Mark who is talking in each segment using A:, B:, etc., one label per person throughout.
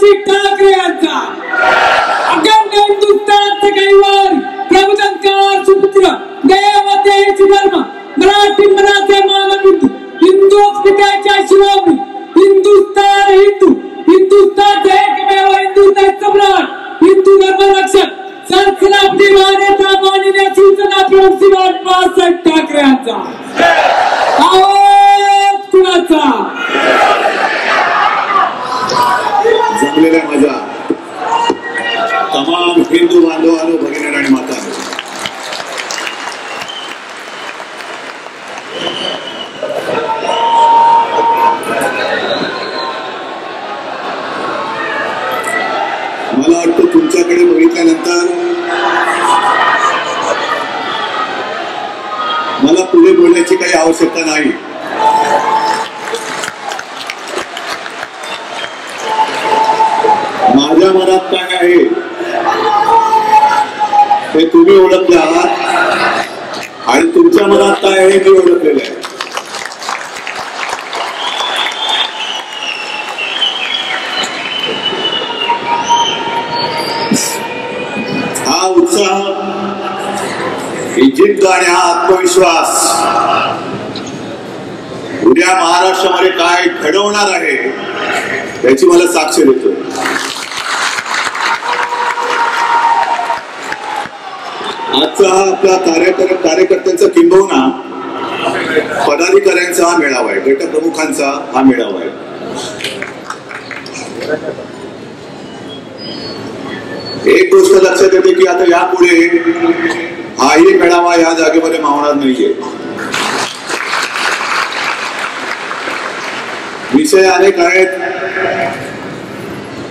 A: आदित्य ठाकरे यांचा अखंड हिंदुस्थानचे कैवार प्रभुजनकार सुपुत्र देवतेची धर्म मराठी मानबिंदू हिंदू अस्मितेच्या शिरोमणी हिंदुस्थान एकमेव हिंदू सम्राट हिंदू धर्मरक्षक संस्थापती मान्यता माननीय सूचना प्रमुख श्रीमान बाळासाहेब ठाकरे यांचा आवाज कुणाचा
B: जमलेल्या माझ्या तमाम हिंदू बांधवांनो भगिनी आणि माता मला वाटतं तुमच्याकडे बघितल्यानंतर मला पुढे बोलण्याची काही आवश्यकता नाही. माझ्या मनात काय आहे हे तुम्ही ओळखले आहात आणि तुमच्या मनात काय आहे मी ओळखलेलं आहे. हा उत्साह, ही जिद्द आणि हा आत्मविश्वास उद्या महाराष्ट्रामध्ये काय घडवणार आहे याची मला साक्ष देतो. आजचा हा आपला कार्यकर्त्यांचा किंबहुना पदाधिकाऱ्यांचा हा मेळावा आहे, गटप्रमुखांचा हा मेळावा आहे. एक गोष्ट लक्षात येते की आता यापुढे हाही मेळावा या जागेमध्ये मावणार नाहीये. विषय अनेक आहेत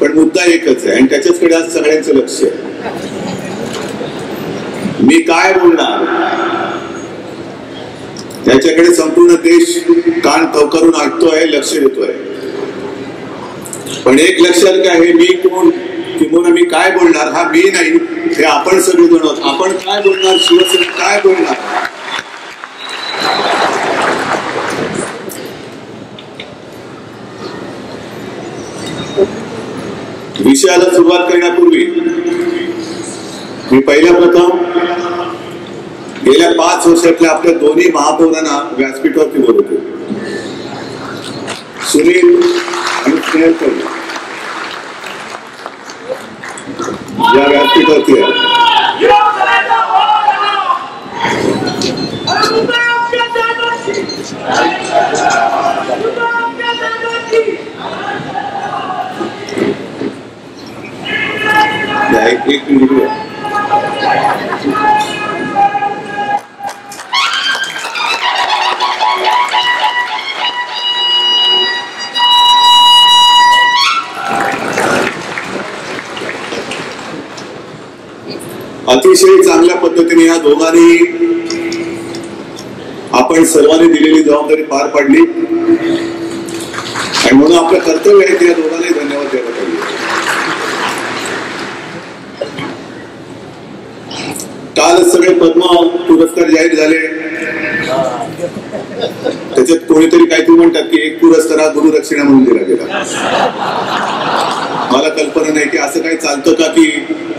B: पण मुद्दा एकच आहे आणि त्याच्याचकडे आज सगळ्यांचं लक्ष आहे. मी काय बोलणार याच्याकडे संपूर्ण देश कान टवकारून ऐकतोय, लक्ष देतोय. पण एक लक्षात काय आहे, मी कोण किंवा मी काय बोलणार हा मी नाही, हे आपण सगळे जण आहोत. आपण काय बोलणार, शिवसेना काय बोलणार, विषयाला सुरुवात करण्यापूर्वी मी पहिल्या प्रथम गेल्या 5 वर्षातल्या आपल्या दोन्ही महापौरांना व्यासपीठावरती बोलवतो. सुनील आणि स्नेहल या व्यासपीठावरती आहे. एक मिनिट अतिशय चांगल्या पद्धतीने या दोघांनी आपण सर्वांनी दिलेली जबाबदारी पार पाडली आणि म्हणून आपलं कर्तव्य आहे या दोघांनाही धन्यवाद द्यायला पाहिजे. काल सगळे पद्म पुरस्कार जाहीर झाले. त्याच्यात कोणीतरी काहीतरी म्हणतात की एक पुरस्कार हा गुरुदक्षिणा म्हणून दिला गेला. मला कल्पना नाही की असं काही चालतं का की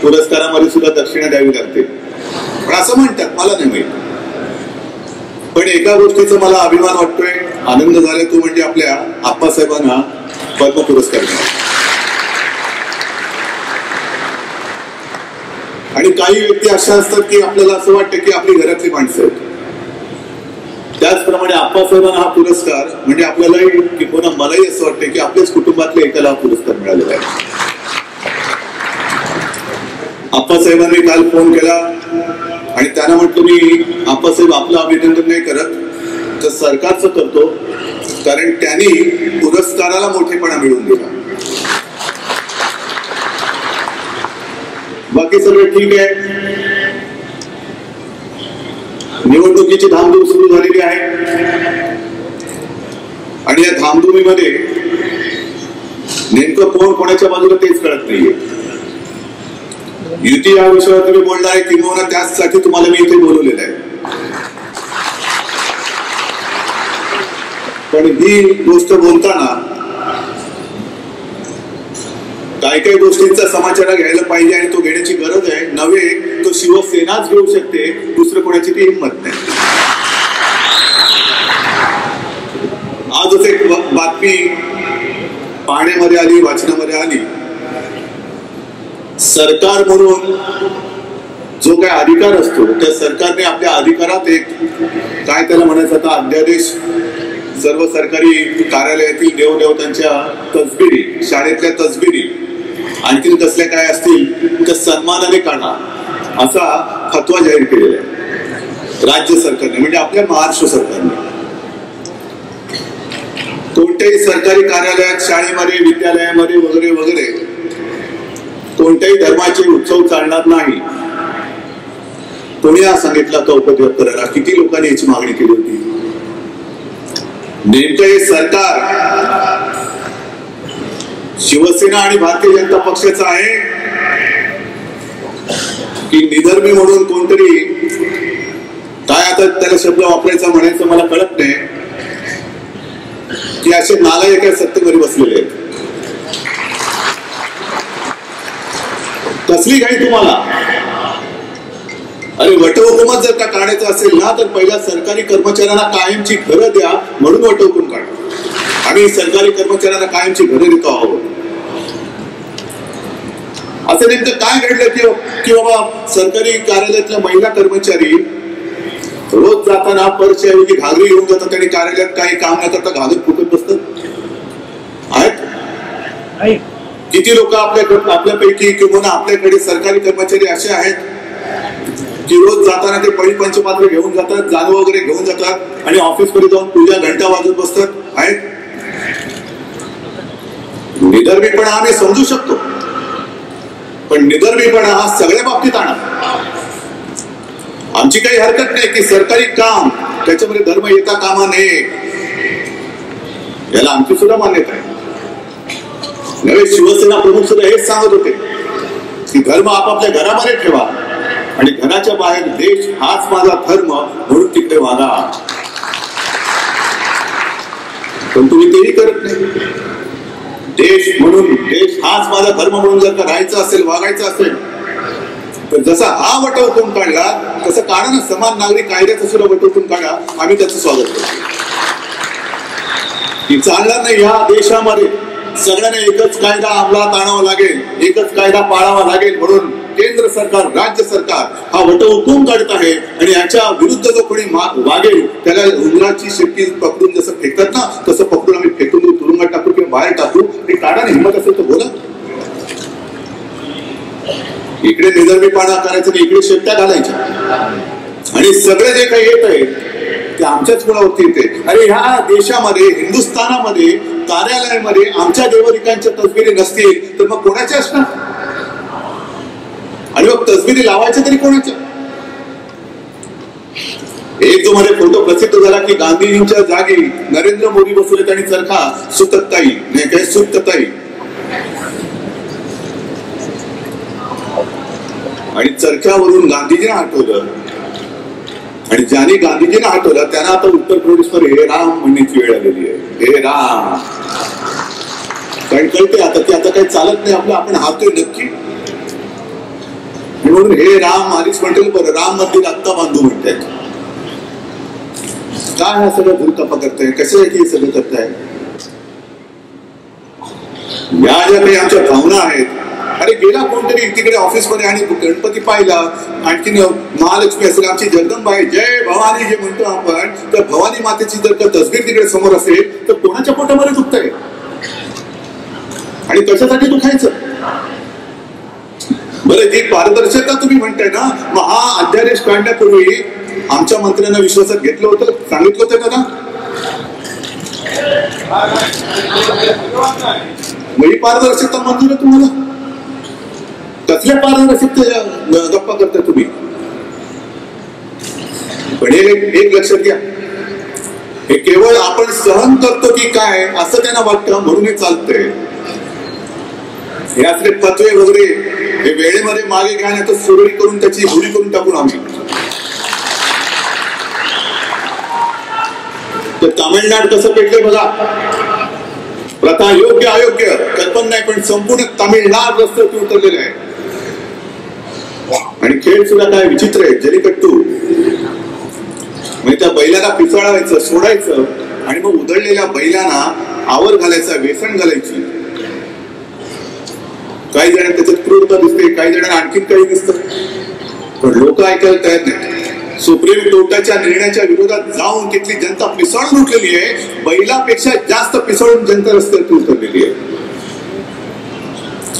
B: पुरस्कारामध्ये सुद्धा दक्षिणा द्यावी लागते, पण असं म्हणतात, मला नाही माहिती. पण एका गोष्टीचा मला अभिमान वाटतोय, आनंद झाला, तो म्हणजे आपल्या आप्पासाहेबांना पद्म पुरस्कार मिळाला. आणि काही व्यक्ती अशा असतात की आपल्याला असं वाटतं की आपली घरातली माणसं आहेत. त्याचप्रमाणे आप्पासाहेबांना हा पुरस्कार म्हणजे आपल्यालाही की पुन्हा मलाही असं वाटतं की आपल्याच कुटुंबातल्या एकाला हा पुरस्कार मिळालेला आहे. आप्पासाहेबांनी काल फोन केला आणि त्यांना म्हटलं मी आप्पासाहेब आपलं अभिनंदन नाही करत तर सरकारचं करतो, कारण त्यांनी पुरस्काराला मोठेपणा मिळवून दिला. बाकी सगळं ठीक आहे. निवडणुकीची धामधूम सुरू झालेली आहे आणि या धामधुमीमध्ये नेमकं कोण कोणाच्या बाजूला तेच कळत नाहीये. युती या विषयावर तुम्ही बोलणार आहे किंवा त्यासाठी तुम्हाला मी इथे बोलवलेलं आहे. पण ही गोष्ट बोलताना काही काही गोष्टींचा समाचार घ्यायला पाहिजे आणि तो घेण्याची गरज आहे नव्हे तो शिवसेनाच घेऊ शकते, दुसरं कोणाची ती हिंमत नाही. आजच एक बातमी पाहण्यामध्ये आली, वाचनामध्ये आली. सरकार म्हणून जो काय अधिकार असतो त्या सरकारने आपल्या अधिकारात एक काय त्याला म्हणायचं आता अध्यादेश सर्व सरकारी कार्यालयातील देवदेवतांच्या तसबिरी, शाळेतल्या तसबिरी आणखीन कसल्या काय असतील त्या सन्मानाने काढा असा फतवा जाहीर केलेला आहे राज्य सरकारने, म्हणजे आपल्या महाराष्ट्र सरकारने. कोणत्याही सरकारी कार्यालयात, शाळेमध्ये, विद्यालयामध्ये वगैरे वगैरे कोणत्याही धर्माचे उत्सव चालणार नाही. कोणी हा सांगितला तो उपद्व्याप करायला? किती लोकांनी याची मागणी केली होती? नेमकं हे सरकार शिवसेना आणि भारतीय जनता पक्षाचं आहे की निधर्मी म्हणून कोणतरी, काय आता त्याला शब्द वापरायचा म्हणायचं मला कळत नाही, की असे नालायक सत्तेमध्ये बसलेले आहेत. कसली घाई तुम्हाला? अरे वटहुकूमच जर का काढायचं असेल ना तर पहिल्या सरकारी कर्मचाऱ्यांना कायमची घरं द्या म्हणून वटहुकूम काढा. आम्ही सरकारी कर्मचाऱ्यांना कायमची घरं देतो आहोत. असं नेमकं काय घडलं की बाबा सरकारी कार्यालयातल्या महिला कर्मचारी रोज जाताना पर्सच्या ऐवजी घागरी घेऊन जातात आणि कार्यालयात काही काम न करता घागरी फुकत बसतात आहेत. किती लोक आपल्यापैकी किंवा आपल्याकडे सरकारी कर्मचारी असे आहेत की रोज जाताना ते पळी पंचपात्र घेऊन जातात, जानू वगैरे घेऊन जातात आणि ऑफिसमध्ये जाऊन पूजा घंटा वाजवत बसतात आहेत. निधर्मीपणा आम्ही समजू शकतो, पण निधर्मीपणा हा सगळ्या बाबतीत आणा. आमची काही हरकत नाही की सरकारी काम त्याच्यामध्ये धर्म येता कामा नये, याला आमची सुद्धा मान्यता आहे. नवे शिवसेना प्रमुख सुद्धा हेच सांगत होते की धर्म आपापल्या घरामध्ये ठेवा आणि घराच्या बाहेर देश हाच माझा धर्म म्हणून तिकडे वागा. पण तुम्ही तेही करत नाही. देश म्हणून, देश हाच माझा धर्म म्हणून जर का राहायचं असेल, वागायचं असेल तर जसा हा वटहुकूम काढला तसं काढा ना, समान नागरी कायद्याचा सुद्धा वटहुकूम काढा. आम्ही त्याचं स्वागत करतो. की चालणार नाही या देशामध्ये सगळ्यांना एकच कायदा अंमलात आणावा लागेल, एकच कायदा पाळावा लागेल म्हणून केंद्र सरकार, राज्य सरकार हा वटहुकूम काढत आहे आणि याच्या विरुद्ध जो कोणी वागेल त्याला उंदराची शेपटी पकडून जसं फेकतात ना तसं पकडून आम्ही फेकून तुरुंगात टाकू किंवा बाहेर टाकू. हे काढा, हिंमत असेल तर बोला. इकडे निधर्मीपणा करायचं आणि इकडे शेपट्या घालायच्या आणि सगळे जे काही येत आहे ते आमच्याच मुळावरती येते. अरे ह्या देशामध्ये, हिंदुस्थानामध्ये कार्यालयामध्ये आमच्या देवरिकांच्या तसबिरी नसतील तर मग कोणाच्या असणार? आणि मग तसबिरी लावायच्या तरी कोणाच्या? एक जो मध्ये फोटो प्रसिद्ध झाला की गांधीजींच्या जागी नरेंद्र मोदी बसवलेत आणि चरखा सुतताई, नाही काय सुतताई, आणि चरख्यावरून गांधीजींना हटवलं आणि ज्याने गांधीजींना हटवलं त्यांना आता उत्तर प्रदेशवर हे राम म्हणण्याची वेळ आलेली आहे. हे राम कारण कळते आता की आता काही चालत नाही आपलं, आपण हातोय नक्की म्हणून हे राम आधीच म्हणतील बरं राम मंदिर आत्ता बांधू म्हणतायत. काय हा सगळं भूलथापा करताय? कशासाठी हे सगळं करताय? या ज्या काही आमच्या भावना आहेत, अरे गेला कोणतरी तिकडे ऑफिसमध्ये आणि गणपती पाहिला, आणखीन महालक्ष्मी असेल, आमची जगदंबा आहे, जय भवानी जे म्हणतो आपण, तर भवानी मातेची जर का तसबीर तिकडे समोर असेल तर कोणाच्या पोटामध्ये दुखतंय आणि कशासाठी दुखायचं? बरं, जी पारदर्शकता तुम्ही म्हणताय ना, मग हा अध्यादेश काढण्यापूर्वी आमच्या मंत्र्यांना विश्वासात घेतलं होतं, सांगितलं होतं का? मग ही पारदर्शकता मंजूर आहे तुम्हाला? कसल्या पारदर्शकता गप्पा करताय तुम्ही? पण एक लक्षात घ्या, हे केवळ आपण सहन करतो की काय असं त्यांना वाटतं म्हणून हे चालतंय. हे असले फतवे वगैरे हे वेळेमध्ये मागे घ्या, नाही तर सुरळी करून त्याची होळी करून टाकून आम्ही. तर तामिळनाड कसं पेटले बघा. प्रथा योग्य अयोग्य कल्पना नाही, पण संपूर्ण तामिळनाड रस्त्यावरती उतरलेले आहे. आणि खेळ सुद्धा काय विचित्र आहे. जल्लीकट्टू म्हणजे त्या बैलाला पिसाळायचं, सोडायचं आणि मग उधळलेल्या बैलांना आवर घालायचा, वेसण घालायची. काही जण त्याच्यात क्रूरता दिसते, काही जण आणखीन काही दिसतं, पण लोक ऐकायला तयार नाही. सुप्रीम कोर्टाच्या निर्णयाच्या विरोधात जाऊन तिथली जनता पिसाळून उठलेली आहे. बैलापेक्षा जास्त पिसाळून जनता रस्त्यावरती उतरलेली आहे.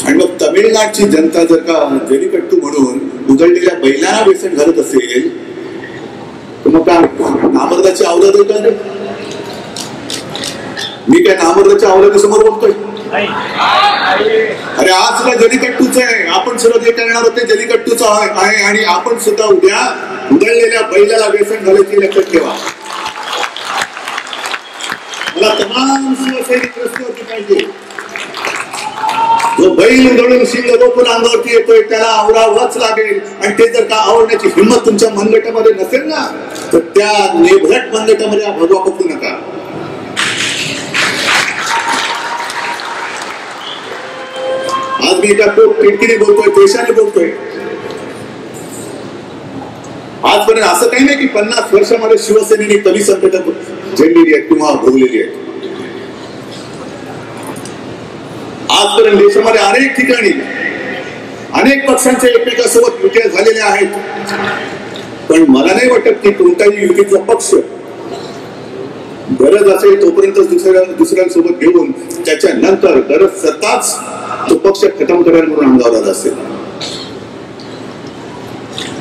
B: आणि मग तमिळनाडची जनता जर का जल्लीकट्टू म्हणून उधळलेल्या बैलांना वेसण घालत असेल तर मग काय नामर्दाची अवलाद का रे? मी काय नामर्दाच्या अवलादीसमोर बोलतोय? अरे आज सुद्धा जल्लीकट्टूच आहे. आपण सुद्धा जे करणार होते जल्लीकट्टूच आहे. आणि आपण सुद्धा उद्या उधळलेल्या बैलाला व्यसन घालायची लक्षात ठेवा. मला तमाम शिवसैनिक रस्त्यावरती पाहिजे. जो बैल उधळून शिंग रोखून अंगावरती येतोय त्याला आवरावंच लागेल. आणि ते जर का आवडण्याची हिंमत तुमच्या मनगटामध्ये नसेल ना तर त्या नेभट मनगटामध्ये भगवा पकू नका. आज मी एका खिडकीने बोलतोय, देशाने बोलतोय. आजपर्यंत असं काही नाही की 50 वर्षामध्ये शिवसेनेने कमी संकट झेललेली आहेत किंवा भोगलेली आहेत. आजपर्यंत देशामध्ये अनेक ठिकाणी अनेक पक्षांच्या एकमेकांसोबत युत्या झालेल्या आहेत. पण मला नाही वाटत की कोणताही युतीचा पक्ष गरज असेल तोपर्यंत दुसऱ्यांसोबत घेऊन त्याच्यानंतर गरज सत्ताच तो पक्ष खतम करायला म्हणून अंगावर असेल.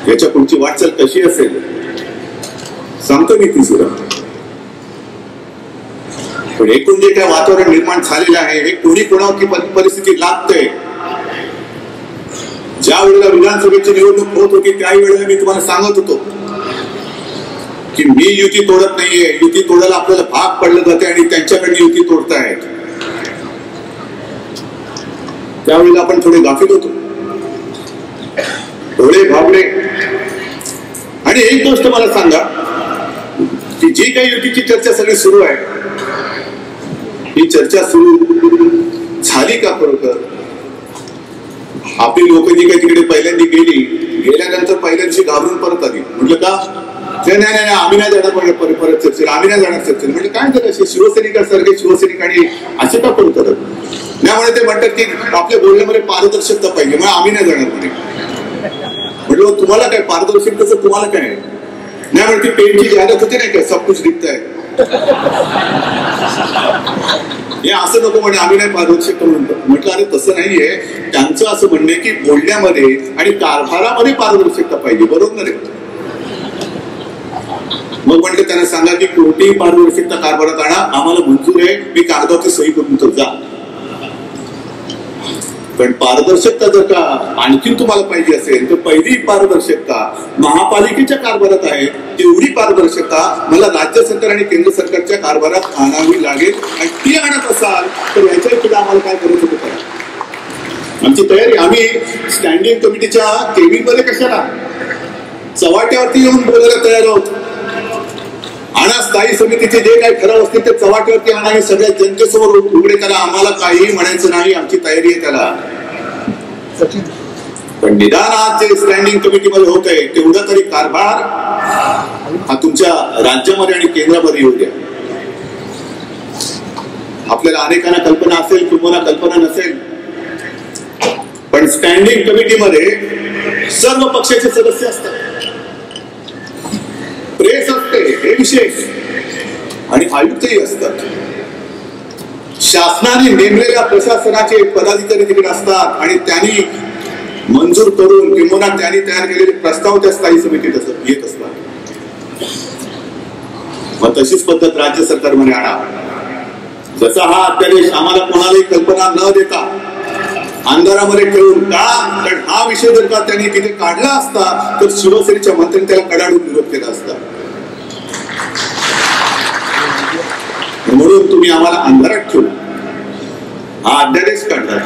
B: याच्या पुढची वाटचाल कशी असेल सांगतो मी तिसरं. पण एकूण जे काय वातावरण निर्माण झालेलं आहे हे कोणी कोणावरती परिस्थिती लागते. ज्या वेळेला विधानसभेची निवडणूक होत होती त्यावेळेला मी तुम्हाला सांगत होतो की मी युती तोडत नाहीये. युती तोडायला आपल्याला भाग पडलं जाते आणि त्यांच्याकडे युती तोडतायत. त्यावेळेला आपण थोडे गाफील होतो, थोडे भाबडे. आणि एक गोष्ट मला सांगा की जी काही युतीची चर्चा सगळी सुरू आहे ही चर्चा सुरू झाली का खरोखर? आपली लोक जी काही तिकडे पहिल्यांदा गेल्यानंतर पहिल्या दिवशी घाबरून परत आली. म्हटलं का? नाही आम्ही नाही जाणार परत चर्चेला, आम्ही नाही जाणार चर्चेला. म्हणजे काय झालं असे शिवसैनिकांसारखे शिवसैनिक आणि असे का करू करत? त्यामुळे ते म्हणतात की आपल्या बोलण्यामध्ये पारदर्शकता पाहिजे, मग आम्ही नाही जाणार म्हणे. म्हटलं तुम्हाला काय पारदर्शकतेचं तुम्हाला काय? नाही म्हणजे पेनची जाहिरात होती नाही काय, सब कुछ दिखता है. हे असं नको म्हणे आम्ही नाही पारदर्शकता म्हणतो. म्हटलं अरे तसं नाहीये. त्यांचं असं म्हणणं की बोलण्यामध्ये आणि कारभारामध्ये पारदर्शकता पाहिजे. बरोबर नाही? मग म्हटलं त्यांना सांगा की कोणतीही पारदर्शकता कारभारात आणा, आम्हाला मंजूर आहे, मी कागदावरती सही करून तर जा. पण पारदर्शकता जर का आणखी तुम्हाला पाहिजे असेल तर पहिली पारदर्शकता महापालिकेच्या कारभारात आहे. तेवढी पारदर्शकता मला राज्य सरकार आणि केंद्र सरकारच्या कारभारात आणावी लागेल. आणि ती आणत असाल तर याच्या पुढे आम्हाला काय करायचं होतं करा. आमची तयारी. आम्ही स्टँडिंग कमिटीच्या केबिन मध्ये कशाला चव्हाट्यावरती येऊन बोलायला तयार आहोत. आणा स्थायी समितीचे जे काही ठराव असतील ते चव्हाट्यावरती आणा आणि सगळ्या जनतेसमोर उघडे करा. आम्हाला काही म्हणायचं नाही, आमची तयारी आहे त्याला. पण निदान आज जे स्टँडिंग कमिटीमध्ये होत आहे तेवढा तरी कारभार हा तुमच्या राज्यामध्ये आणि केंद्रामध्ये येऊ द्या. आपल्याला अनेकांना कल्पना असेल किंवा कल्पना नसेल, पण स्टँडिंग कमिटीमध्ये सर्व पक्षाचे सदस्य असतात, प्रेस असते हे विशेष, आणि आयुक्तही असतात. शासनाने नेमलेल्या प्रशासनाचे पदाधिकारी तिकडे असतात आणि त्यांनी मंजूर करून किंवा त्यांनी तयार केलेले प्रस्ताव त्या स्थायी समितीत येत असतात. मग तशीच पद्धत राज्य सरकारमध्ये आणा. जसा हा अध्यादेश आम्हाला कोणालाही कल्पना न देता अंधारामध्ये ठेवून का, कारण हा विषय जर का त्यांनी तिथे काढला असता तर शिवसेनेच्या मंत्र्यांनी त्याला कडाडून विरोध केला असता. म्हणून तुम्ही आम्हाला अंधारात ठेवून हा अध्यादेश काढला.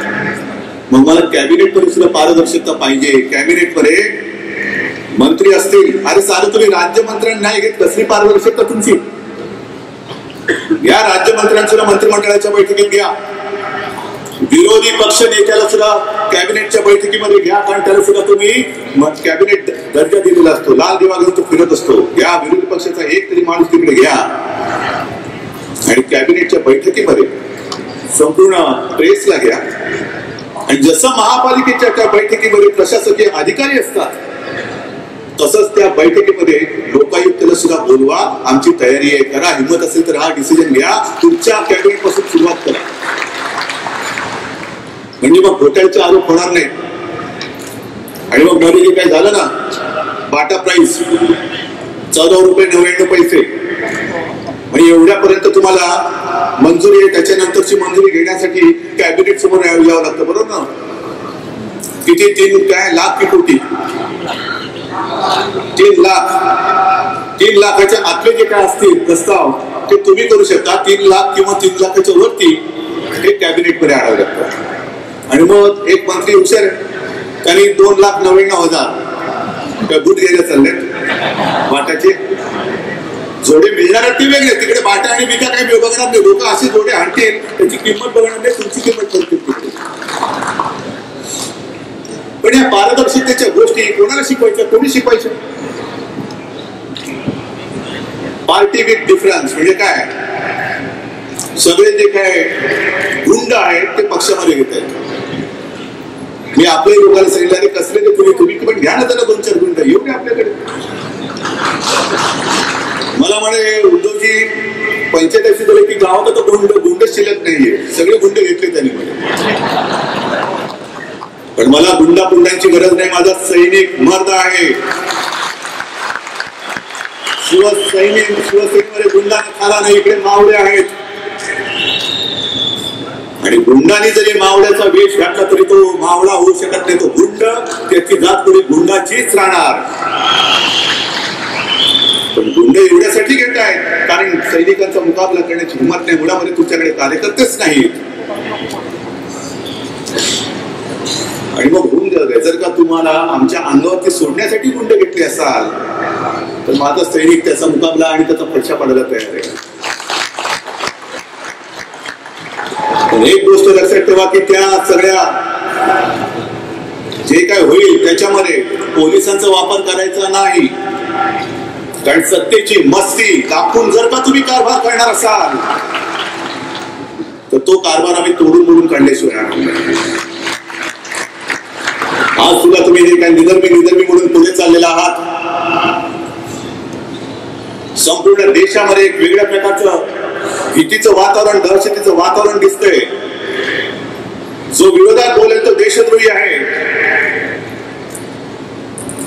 B: मग मला कॅबिनेट मध्ये सुद्धा पारदर्शकता पाहिजे. कॅबिनेट मध्ये मंत्री असतील, अरे साधं तुम्ही राज्यमंत्र्यांना नाही घेत, कसली पारदर्शकता तुमची? या राज्यमंत्र्यांसुद्धा मंत्रिमंडळाच्या बैठकीत घ्या, विरोधी पक्ष नेत्याला सुद्धा कॅबिनेटच्या बैठकीमध्ये घ्या, कारण त्याला सुद्धा तुम्ही कॅबिनेट दर्जा दिलेला असतो, लाल दिवा घेऊन तो फिरत असतो. या विरोधी पक्षाचा एक तरी माणूस तिकडे घ्या आणि कॅबिनेटच्या बैठकीमध्ये संपूर्ण प्रेसला घ्या. आणि जसं महापालिकेच्या त्या बैठकीमध्ये प्रशासकीय अधिकारी असतात, तसंच त्या बैठकीमध्ये लोकायुक्ताला सुद्धा बोलवा, आमची तयारी आहे, करा, हिंमत असेल तर हा डिसिजन घ्या, तुमच्या कॅबिनेट पासून सुरुवात करा. म्हणजे मग घोटाळ्याचे आरोप होणार नाही. आणि मग मध्ये जे काय झालं ना, बाटा प्राइस 14 रुपये 99 पैसे, म्हणजे एवढ्यापर्यंत तुम्हाला मंजुरी आहे, त्याच्यानंतरची मंजुरी घेण्यासाठी कॅबिनेट समोर यावं लागतं, बरोबर ना? किती 3 लाख की कोटी? 3 लाख. 3 लाखाच्या आतले जे काय असतील प्रस्ताव ते तुम्ही करू शकता. 3 लाख किंवा 3 लाखाच्या वरती हे कॅबिनेटमध्ये आणावं लागतं. आणि मग एक मंत्री हुशार आहे, त्यांनी 2,99,000 बूट घ्यायला चालले. बाटाचे जोडे मिळणार आहेत ते वेगळे, तिकडे बाटा आणि बिका काही बघणार नाही. लोक असे जोडे आणतील, त्याची किंमत बघणार नाही, तुमची किंमत ठरतील. पण या पारदर्शकतेच्या गोष्टी कोणाला शिकवायच्या, कोणी शिकवायच्या? पार्टी विथ डिफरन्स म्हणजे काय? सगळे जे काय गुंड आहेत ते पक्षामध्ये घेत आहेत. मी आपल्या लोकांना सांगितलं, अरे कसले ते तुम्ही पण घ्या ना त्याला 2-4 गुंड येऊ आपल्याकडे. मला म्हणे उद्धवजी 85 झाले की गावात तर गुंड शिल्लक नाहीये, सगळे गुंड घेतले त्यांनी म्हणे. पण मला गुंडापुंडांची गरज नाही, माझा सैनिक मर्द आहे. शिवसेनेमध्ये गुंडाने खाला नाही, इकडे मावळे आहेत. आणि गुंडाने जरी मावळ्याचा वेश घातला तरी तो मावळा होऊ शकत नाही, तो गुंड, त्याची जात पुढे गुंडाचीच राहणार. पण गुंड एवढ्यासाठी घेत आहेत कारण सैनिकांचा मुकाबला करण्याची हिंमत नाही, मुळामध्ये तुमच्याकडे कार्यकर्तेच नाहीत. आणि मग गुंड जर का तुम्हाला आमच्या अंगावरती सोडण्यासाठी गुंड घेतले असाल तर माझा सैनिक त्याचा मुकाबला आणि त्याचा फडशा पाडायला तयार आहे. पण एक गोष्ट लक्षात ठेवा की त्या सगळ्या जे काय होईल त्याच्यामध्ये पोलिसांचा वापर करायचा नाही, कारण सत्तेची मस्ती दाखवून जर का तुम्ही कारभार करणार असाल तर तो कारभार आम्ही तोडून मोडून काढल्याशिवाय आज सुद्धा तुम्ही जे काय निधर्मी म्हणून पुढे चाललेला आहात, संपूर्ण देशामध्ये एक वेगळ्या प्रकारचं भीतीचं वातावरण, दहशतीचं वातावरण दिसतंय. जो विरोधात बोलेल तो देशद्रोही आहे.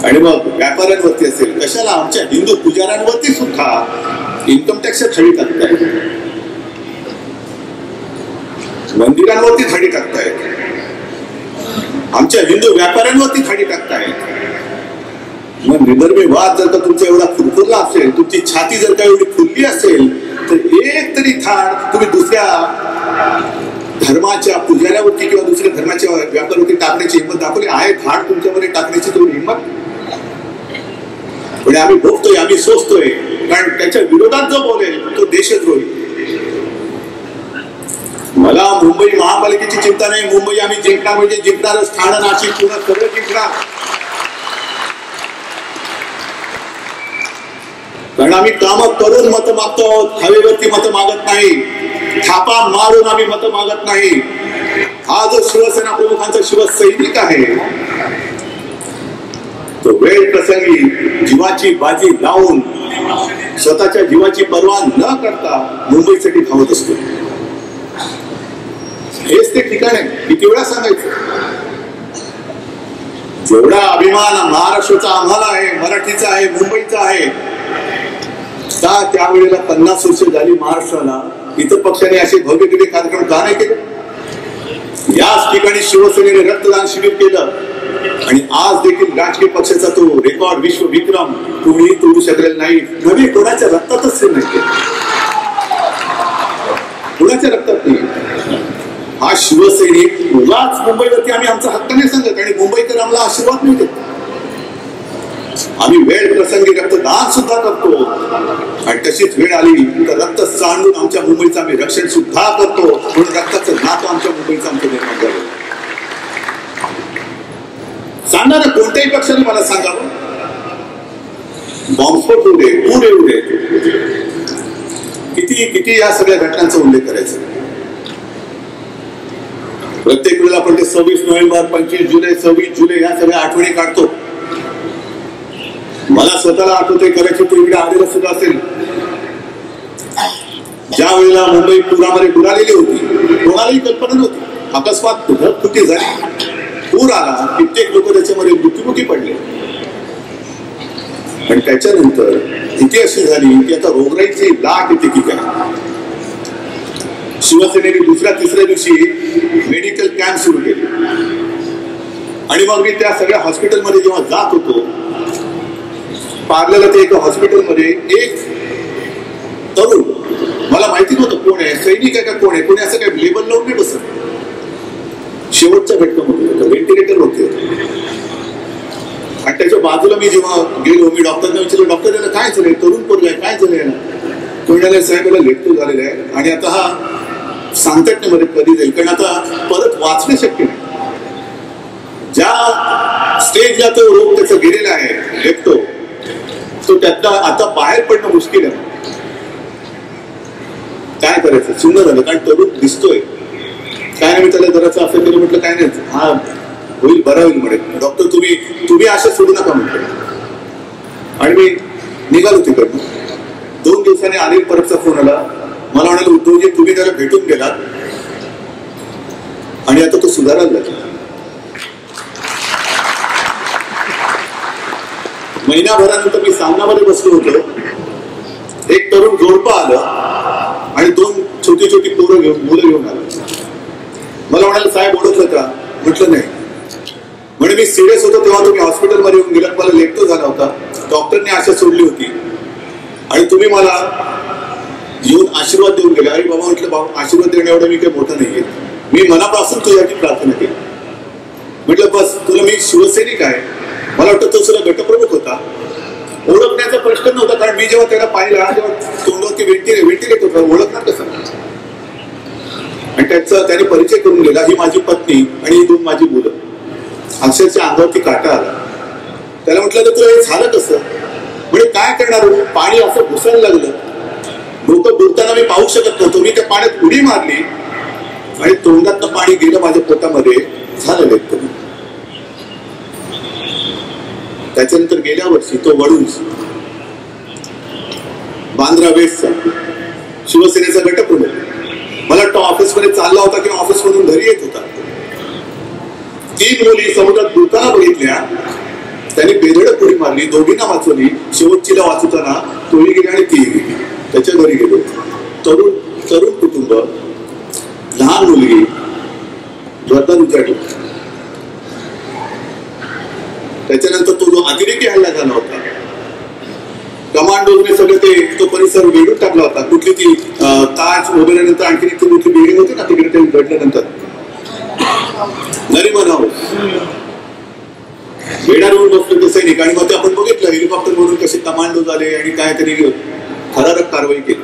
B: आणि मग व्यापाऱ्यांवरती असेल, कशाला आमच्या हिंदू पुजाऱ्यांवरती सुद्धा इन्कम टॅक्सच्या थडी टाकतायत, मंदिरांवरती थडी टाकतायत, आमच्या हिंदू व्यापाऱ्यांवरती थडी टाकतायत. मग निधर्मी वाद जर का तुमचा एवढा फुरफुरला असेल, तुमची छाती जर का एवढी फुलली असेल, तर एक तरी थाळ तुम्ही दुसऱ्या धर्माच्या पुजाऱ्यावरती किंवा दुसऱ्या धर्माच्या व्यापाऱ्यावरती टाकण्याची हिंमत दाखवली आहे. धाड तुमच्यामध्ये टाकण्याची तेवढी हिंमत म्हणजे आम्ही भोगतोय, आम्ही सोचतोय, कारण त्याच्या विरोधात जो बोलेल तो देशद्रोही. मला मुंबई महापालिकेची चिंता नाही, मुंबई आम्ही जिंकणार म्हणजे जिंकणारच. ठाणे, नाशिक, पुणे सगळं जिंकणार, कारण आम्ही काम करून मत मागतो आहोत, हवेवरती मत मागत नाही, थापा मारून आम्ही मत मागत नाही. हा जो शिवसेना प्रमुखांचा शिवसैनिक आहे तो वेळ प्रसंगी जीवाची बाजी लावून स्वतःच्या जीवाची पर्वा न करता मुंबईसाठी धावत असतो. हेच ते ठिकाण आहे. किती वेळा सांगायचं, जेवढा अभिमान महाराष्ट्राचा आम्हाला आहे, मराठीचा आहे, मुंबईचा आहे, त्यावेळेला 50 वर्ष झाली महाराष्ट्राला इतर पक्षाने असे भव्य केले कार्यक्रम का नाही केले? याच ठिकाणी शिवसेनेने रक्तदान शिबिर केलं आणि आज देखील राजकीय पक्षाचा तो रेकॉर्ड, विश्व विक्रम कोणीही तोडू शकलेला नाही. नव्हे, कोणाच्या रक्तातच ते नाही, कोणाच्या रक्तात नाही. हा शिवसैनिक उगाच मुंबईवरती आम्ही आमचा हक्क नाही सांगत आणि मुंबईकर आम्हाला आशीर्वाद नाही देत. आम्ही वेळ प्रसंगी रक्तदान सुद्धा करतो आणि तशीच वेळ आली तर रक्त सांडून आमच्या मुंबईचं आम्ही रक्षण सुद्धा करतो. म्हणून रक्ताचं नातं आमच्या मुंबईचं आमचं निर्माण झालं. सांगा ना, कोणत्याही पक्षाने मला सांगावं, बॉम्बस्फोट होऊ दे, पूर येऊ दे, किती किती या सगळ्या घटनांचा उल्लेख करायचा. प्रत्येक वेळेला आपण ते 26 नोव्हेंबर, 25 जुलै, 26 जुलै या सगळ्या आठवणी काढतो. मला स्वतःला आठवतंय, कदाचित तो इकडे आलेला सुद्धा असेल, ज्या वेळेला मुंबई पुरामध्ये बुडालेली होती, कोणालाही कल्पना नव्हती. अकस्मात ढगफुटी झाली, पूर आला, कित्येक लोक त्याच्यामध्ये मृत्युमुखी पडले. पण त्याच्यानंतर स्थिती अशी झाली की आता रोगराईची लाट येते की काय. शिवसेनेने दुसऱ्या तिसऱ्या दिवशी मेडिकल कॅम्प सुरू केले आणि मग मी त्या सगळ्या हॉस्पिटलमध्ये जेव्हा जात होतो, पार्ल्याला ते एका हॉस्पिटलमध्ये एक तरुण, मला माहिती नव्हतं कोण आहे, सैनिक आहे का कोण आहे, कोणी असं काही लेबल लावून नाही बसत, शेवटच्या घटकामध्ये होतं, व्हेंटिलेटर होते. आणि त्याच्या बाजूला मी जेव्हा गेलो, मी डॉक्टरना विचारलं, डॉक्टर याला काय झालंय, तरुण पोरगा आहे, काय झालंय याला. तो म्हणाले, साहेब याला लेप्टो झालेला आहे आणि आता हा सांगतात नाही मध्ये कधी जाईल, कारण आता परत वाचणे शक्य नाही. ज्या स्टेजला तो रोग त्याचा गेलेला आहे, लेप्टो, तो त्यातला आता बाहेर पडणं मुश्किल आहे. काय करायचं, सुंदर झालं, कारण तरुण दिसतोय. काय नाही, मी त्याला जराचं असं केलं, म्हटलं काय नाही, हा होईल, बरा होईल म्हणे. डॉक्टर तुम्ही आशा सोडू नका म्हटलं. आणि मी निघालो तिकडनं. 2 दिवसांनी अनिल परबचा फोन आला. मला म्हणाले, उद्धवजी तुम्ही त्याला भेटून गेलात आणि आता तो सुधारायला लागला. महिनाभरानंतर मी सामनामध्ये बसलो होतो. एक तरुण जोडपं आलं आणि 2 छोटी छोटी मुलं घेऊन आलं. मला म्हणाले, साहेब ओळखलं का? म्हटलं नाही. म्हणजे मी सिरियस होतो तेव्हा तुम्ही हॉस्पिटलमध्ये येऊन गेलात, मला लेप्टो झाला होता, डॉक्टरने आशा सोडली होती आणि तुम्ही मला येऊन आशीर्वाद देऊन गेले. अरे बाबा, म्हटलं बाबा, आशीर्वाद देण्या एवढा मी काही मोठा नाहीये, मी मनापासून तुझ्याची प्रार्थना केली. म्हटलं बस, तुला मी शिवसैनिक आहे. मला वाटतं तो सुद्धा गटप्रमुख होता. ओळखण्याचा प्रश्न नव्हता, कारण मी जेव्हा त्याला पाहिला तेव्हा तोंडावरती व्हेंटिलेट होता, ओळखणार कसं. आणि त्याने परिचय करून गेला, ही माझी पत्नी आणि ही 2 माझी मुलं. अक्षरशः अंगावरती काटा आला. त्याला म्हटलं, तर तुला हे झालं कसं? म्हणजे काय करणार, पाणी असं घुसायला लागलं, लोक बुडताना मी पाहू शकत नव्हतो. मी त्या पाण्यात उडी मारली आणि तोंडातनं पाणी गेलं माझ्या पोटामध्ये, झालं लेप्टो. त्याच्यानंतर गेल्या वर्षी तो वळून बांद्रा वेस्टचा शिवसेनेचा गटप्रमुख, मला वाटतं ऑफिसमध्ये चालला होता किंवा ऑफिसमधून घरी येत होता. 3 मुली समुद्रात बुडताना बघितल्या, त्याने बेधडक उडी मारली, दोघींना वाचवली. शेवटचीला वाचवताना तोही गेली आणि तीही गेली. त्याच्या घरी गेलो. तरुण कुटुंब, लहान मुलगी, गर्दन उजाडली. त्याच्यानंतर तो जो अतिरेकी हल्ला झाला होता, कमांडोने सगळं तो परिसर वेगळून टाकला होता. कुठली ती ताज उभेल्यानंतर आणखी एक मोठी बिल्डिंग होती ना, तिकडे ते उघडल्यानंतर नरिमन हाऊस, वेडारून बसले ते सैनिक. आणि मग ते आपण बघितलं हेलिकॉप्टर म्हणून कसे कमांडो झाले आणि काय त्यांनी थरारक कारवाई केली.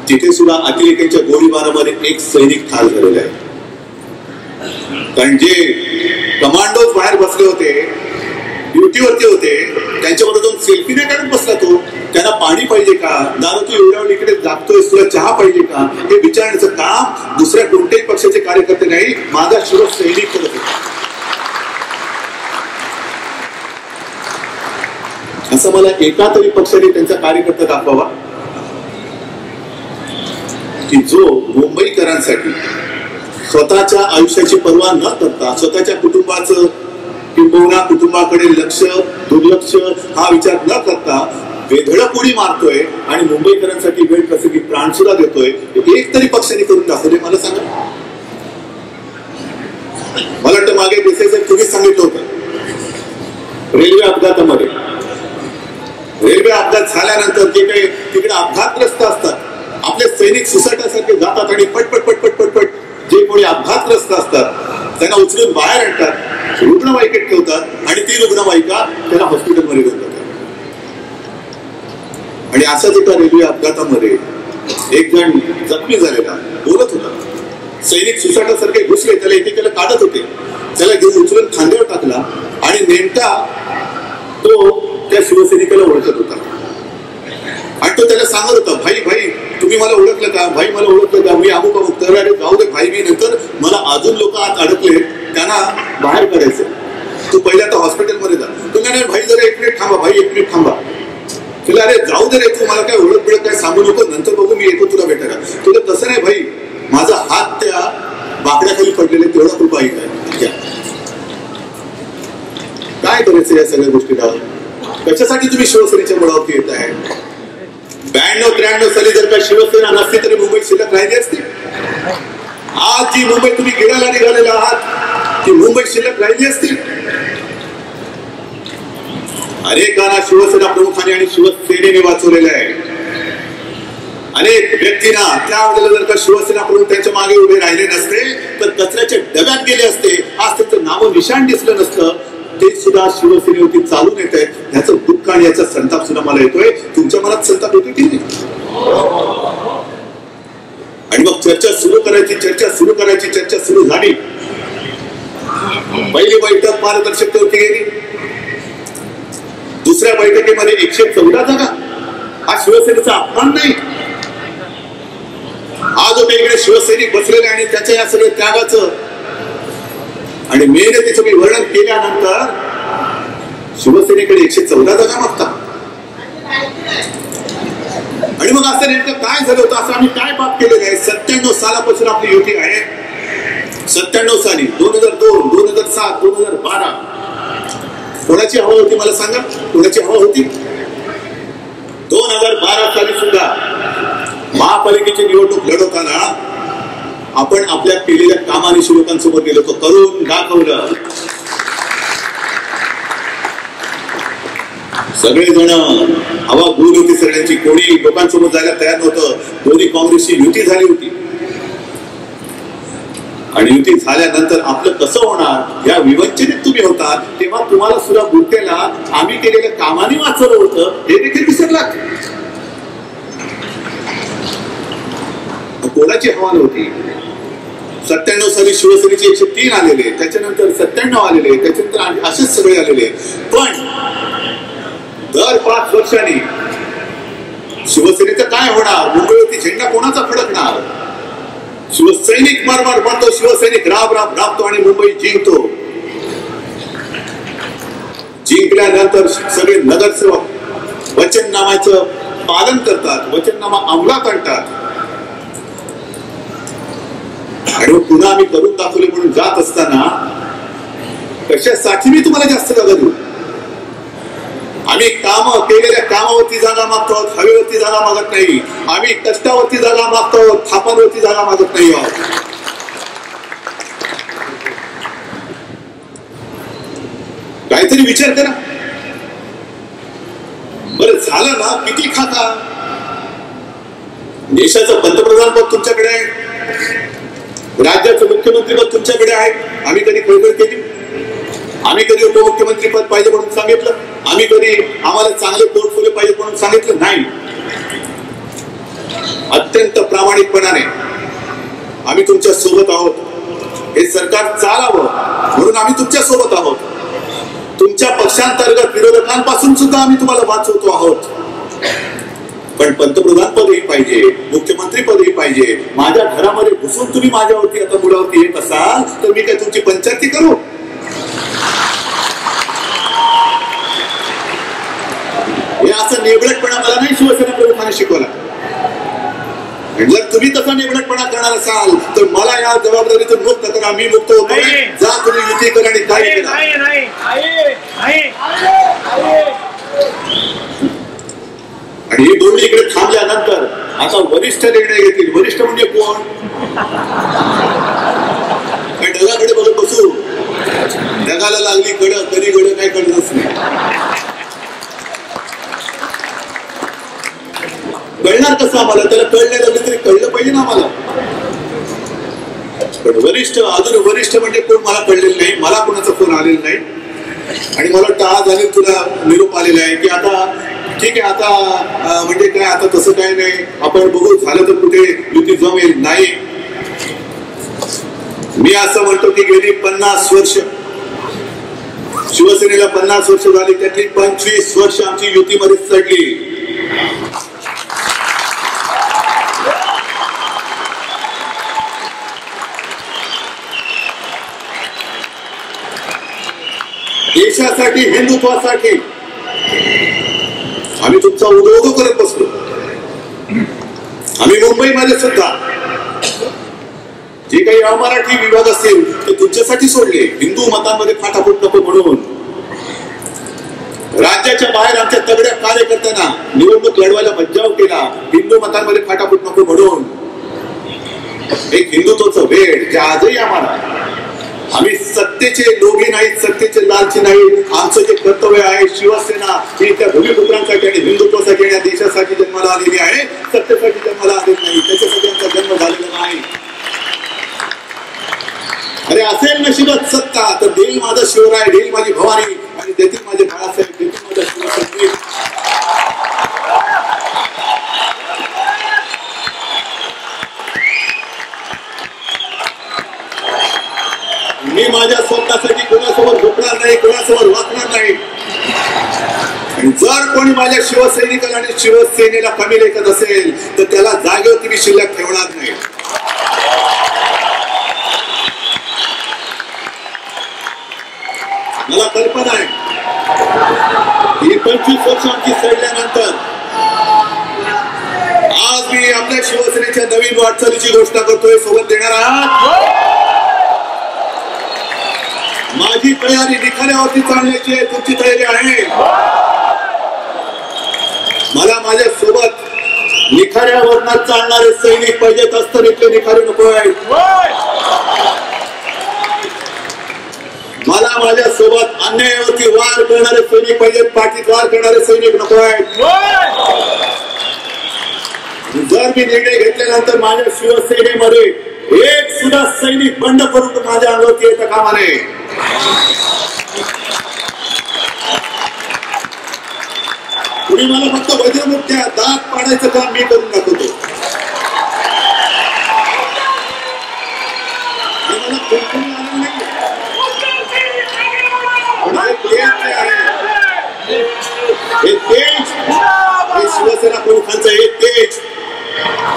B: तिथे सुद्धा अतिरेक्यांच्या गोळीबारामध्ये एक सैनिक ठार झालेला आहे. कारण जे कमांडोज बाहेर बसले होते, ड्युटीवरती होते, त्यांच्याबरोबर जाऊन सेल्फी नाही काढत बसला तो. त्यांना पाणी पाहिजे का, दारू तू एवढ्या वेळ इकडे जागतोय, तुला चहा पाहिजे का, हे विचारण्याचं काम दुसऱ्या कोणत्याही पक्षाचे कार्यकर्ते नाही, माझा शिवसैनिक करत होता. असं मला एका तरी पक्षाने त्यांचा कार्यकर्ता दाखवावा की जो मुंबईकरांसाठी स्वतःच्या आयुष्याची पर्वा न करता, स्वतःच्या कुटुंबाचं किंबहुना कुटुंबाकडे दुर्लक्ष हा विचार न करता बेधडक उडी मारतोय आणि मुंबईकरांसाठी वेळ प्रसंगी प्राण सुद्धा देतोय. एक तरी पक्षाने करून दाखवले, मला सांगा. मला वाटतं मागे देसाई साहेब तुम्हीच सांगितलं होतं, रेल्वे अपघातामध्ये, रेल्वे अपघात झाल्यानंतर जे काही तिकडे अपघातग्रस्त असतात, आपले सैनिक सुसाटासारखे जातात आणि पटपट जे कोणी अपघातग्रस्त असतात त्यांना उचलून बाहेर आणतात. रुग्णवाहिकेत ठेवतात आणि ती रुग्णवाहिका त्याला हॉस्पिटलमध्ये घेऊन जातात. आणि असाच एका रेल्वे अपघातामध्ये एक जण जखमी झालेला बोलत होता. सैनिक सुसाटासारखे घुसले, त्याला एकेकाला काढत होते, त्याला घेऊन उचलून खांद्यावर टाकला आणि नेमका तो त्या शिवसैनिकाला ओळखत होता आणि तो त्याला सांगत होता, भाई भाई तुम्ही मला ओळखलं का, भाई मला ओळखलं का, मी अमुक अमुक. तर अरे जाऊ दे भाई, मी नंतर मला अजून लोक आत अडकले त्यांना बाहेर काढायचं, तू पहिल्या आता हॉस्पिटलमध्ये जा. तो नाही भाई जरा एक मिनिट थांबा, भाई एक मिनिट थांबा. तुला अरे जाऊ दे रे, तू मला काय ओळख बिळख काय सांगू नको, नंतर बघू मी येतो तुला भेटायला. तुला तसं नाही भाई, माझा हात त्या बाकड्याखाली पडलेले तेवढा कृपा आहे काय करायचं या सगळ्या गोष्टीला. कशासाठी तुम्ही शिवसेनेच्या मुळावरती येत आहे. 92-93 साली जर का शिवसेना नसती तरी मुंबई शिल्लक राहिली असती. आज जी मुंबई तुम्ही गिरायला निघालेला आहात ती मुंबई शिल्लक राहिली असती. अनेकांना शिवसेना प्रमुखांनी आणि शिवसेनेने वाचवलेलं आहे. अनेक व्यक्तींना त्यावेळेला जर का शिवसेना प्रमुख त्यांच्या मागे उभे राहिले नसते तर कचऱ्याच्या डब्यात गेले असते. आज त्यांचं नाव निशाण दिसलं नसतं. ते सुद्धा शिवसेनेवरती चालून येत आहे. ह्याचं दुःख आणि याचा संताप सुद्धा मला येतोय. तुमच्या मनात संताप येतोय की नाही. आणि मग चर्चा सुरू झाली. पहिली बैठक पारदर्शकतेवरती गेली. दुसऱ्या बैठकीमध्ये 114 जागा. हा शिवसेनेचा अपमान नाही. आज होते इकडे शिवसैनिक बसलेले आणि त्याच्या या सगळ्या त्यागाचं आणि मेहनतीचं मी वर्णन केल्यानंतर शिवसेनेकडे 114 जागा मागतात. आणि मग असं नेमकं काय झालं होतं, असं आम्ही काय पाप केलेलं आहे. 97 सालापासून आपली युती आहे. 97 साली 2002, 2007, 2012 कोणाची हवा होती मला सांगा. कोणाची हवा होती. 2012 साली सुद्धा महापालिकेची निवडणूक लढवताना आपण आपल्या केलेल्या कामानिशी लोकांसोबत गेलो होतो. करून दाखवलं. सगळेजण हवा दूर होती सगळ्यांची. कोणी लोकांसोबत जायला तयार नव्हतं. दोन्ही काँग्रेसची युती झाली होती आणि युती झाल्यानंतर आपलं कसं होणार या विवंचनेत तुम्ही होता. तेव्हा तुम्हाला सुद्धा बुरकेला आम्ही केलेल्या कामाने वाचवलं होतं हे देखील विसरलात. कोणाची हवा नव्हती. 97 साली शिवसेनेचे 103 आलेले, त्याच्यानंतर 97 आलेले, त्याच्यानंतर असेच सगळे आलेले. पण दर 5 वर्षांनी शिवसेनेचं काय होणार. मुंबईवरती झेंडा कोणाचा फडकणार. शिवसैनिक मारमार मारतो, शिवसैनिक राब राब राबतो आणि मुंबई जिंकतो. जिंकल्यानंतर सगळे नगरसेवक वचननामाचं पालन करतात, वचननामा अंमलात आणतात आणि पुन्हा आम्ही करून दाखवले म्हणून जात असताना कशासाठी मी तुम्हाला जास्त जागा देऊ. आम्ही काम केलेल्या कामावरती जागा मागतो आहोत, हवेवरती जागा मागत नाही. आम्ही कष्टावरती जागा मागतो आहोत, थापांवरती जागा मागत नाही आहोत. काहीतरी विचार करा. बरं झालं ना, किती खाता. देशाचं पंतप्रधान पद तुमच्याकडे आहे, राज्याचं मुख्यमंत्री पद तुमच्याकडे आहे. आम्ही कधी खळखळ केली. आम्ही कधी उपमुख्यमंत्री पद पाहिजे म्हणून सांगितलं. आम्ही कधी आम्हाला चांगले पोर्टफोलिओ पाहिजे म्हणून सांगितलं नाही. अत्यंत प्रामाणिकपणाने आम्ही तुमच्या सोबत आहोत. हे सरकार चालावं म्हणून आम्ही तुमच्या सोबत आहोत. तुमच्या पक्षांतर्गत विरोधकांपासून सुद्धा आम्ही तुम्हाला वाचवतो आहोत. पण पंतप्रधान पदही पाहिजे, मुख्यमंत्री पदही पाहिजे. माझ्या घरामध्ये घुसून तुम्ही माझ्यावरती आता मुलावरती येत असाल तर मी काय तुमची पंचायती करू. हे असं नेबळटपणा मला नाही शिवसेना प्रमुखांनी शिकवला. जर तुम्ही तसा नेबळटपणा करणार असाल तर मला या जबाबदारीतून मुक्त करा. मी मुक्त होतो. जा तुम्ही युती करा आणि काय करा. आणि ही दोन्ही इकडे थांबल्यानंतर आता वरिष्ठ निर्णय घेतील. वरिष्ठ म्हणजे कोण. काय ढगाकडे बघत बसू. ढगाला लागली कड, कधी गड काय कळतच नाही. कळणार कसं आम्हाला. त्याला कळलं लागलं तरी कळलं पाहिजे ना आम्हाला. पण वरिष्ठ अजून वरिष्ठ म्हणजे कोण मला कळलेलं नाही, मला कोणाचा फोन आलेला नाही. आणि मला वाटतं आज आणि तुला निरोप आलेला आहे की आता ठीक आहे, आता म्हणजे काय आता तसं काय नाही, आपण बघू झालं तर कुठे युती जमेल. नाही, मी असं म्हणतो की गेली 50 वर्ष शिवसेनेला 50 वर्ष झाली, त्यातली 25 वर्ष आमची युतीमध्ये चढली. देशासाठी, हिंदुत्वासाठी आम्ही तुमचा उदो करत बसलो. आम्ही मुंबईमध्ये सुद्धा जे काही अमराठी विभाग असतील ते तुमच्यासाठी सोडले, हिंदू मतांमध्ये फाटाफूट नको म्हणून. राज्याच्या बाहेर आमच्या तगड्या कार्यकर्त्यांना निवडणूक लढवायला मज्जाव केला, हिंदू मतांमध्ये फाटाफूट नको म्हणून. एक हिंदुत्वाचं वेळ जे आजही आम्हाला, आम्ही सत्तेचे लोभी नाहीत, सत्तेचे लालची नाही. आमचं जे कर्तव्य आहे, शिवसेना ही त्या भूमिपुत्रांसाठी आणि हिंदुत्वासाठी आणि या देशासाठी जन्माला आलेली आहे, सत्तेसाठी जन्माला आलेली नाही, त्याच्यासाठी आमचा जन्म झालेला नाही. अरे असेल नशिबात सत्ता तर देईल माझा शिवराय, देईल माझी भवानी आणि देतील माझे बाळासाहेब, देतील माझा शिवशक्ती. मी माझ्या स्वतःसाठी कोणासमोर झोपणार नाही, कोणासमोर वाचणार नाही. आणि जर कोणी माझ्या शिवसैनिकाला आणि शिवसेनेला कमी लेखत असेल तर त्याला जागेवरती मी शिल्लक ठेवणार नाही. मला कल्पना आहे ही 25 वर्ष आमची चढल्यानंतर आज मी आपल्या शिवसेनेच्या नवीन वाटचालीची घोषणा करतोय. सोबत देणार आहात? माझी तयारी निखाऱ्यावरती चालण्याची आहे, तुमची तयारी आहे? मला माझ्या सोबत निखाऱ्यावरनं चालणारे सैनिक पाहिजेत, असतं इथले निखारे नको आहेत. मला माझ्या सोबत अन्यायावरती वार करणारे सैनिक पाहिजेत, पाठीत वार करणारे सैनिक नको आहेत. जर मी निर्णय घेतल्यानंतर माझ्या शिवसेनेमध्ये एक सुद्धा सैनिक बंड करून माझ्या अंगावरती येता कामा नये. कुणी मला फक्त वज्रमुठ्या दात पाडायचं काम मी करून दाखवतो. मला कोणतंही आलं नाही. हे तेज, हे शिवसेना प्रमुखांचं हे तेज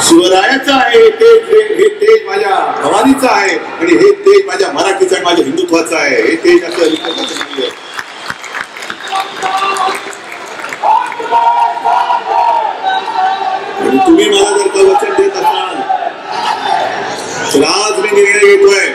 B: शिवरायाचं आहे, हे तेज माझ्या भवानीचं आहे आणि हे तेज माझ्या मराठीचं आणि माझ्या हिंदुत्वाचं आहे. हे तेज असं तुम्ही मला जर का वचन देत असाल तर आज मी निर्णय घेतोय.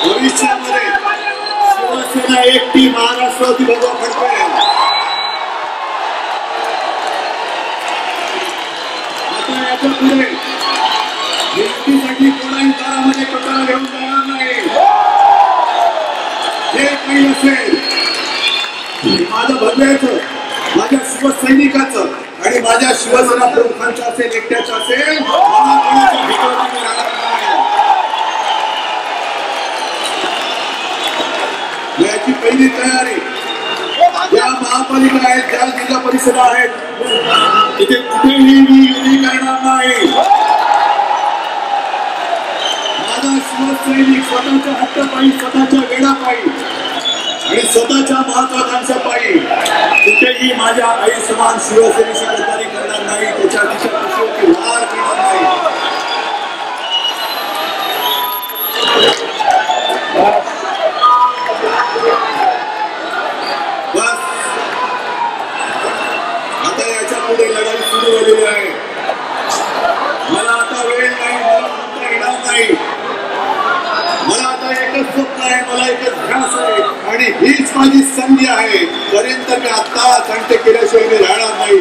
B: भविष्यामध्ये शिवसेना एकटी महाराष्ट्रावरती भगवा फडकेल. आता याच्या पुढे युतीसाठी कोणाही दारामध्ये कचरा घेऊन जाणार नाही. जे काही असेल माझं भव्याचं, माझ्या शिवसैनिकाचं आणि माझ्या शिवसेना प्रमुखांचं असेल, एकट्याचं असेल, मला कोणाच्या भीतीवरती राहणार नाही. याची पहिली तयारी ज्या महापालिका आहेत, ज्या जिल्हा परिषदा आहेत, तिथे कुठेही मी युती करणार नाही. माझा शिवसैनिक स्वतःच्या हट्टापायी, स्वतःच्या वेळापायी आणि स्वतःच्या महत्वाकांक्षापायी कुठेही माझ्या आई समान शिवसेनेशी गद्दारी करणार नाही, त्याच्या दिशेवरती वार करणार नाही. बस आता याच्या पुढे लढाई सुरू झालेली आहे. मला आता वेळ नाही, मला म्हणता येणार नाही. मला आता एकच स्वप्न आहे, मला एकच ध्यास आहे आणि हीच माझी संधी आहे. पर्यंत केलं मी आत्ताच आणि ते केल्याशिवाय मी राहणार नाही.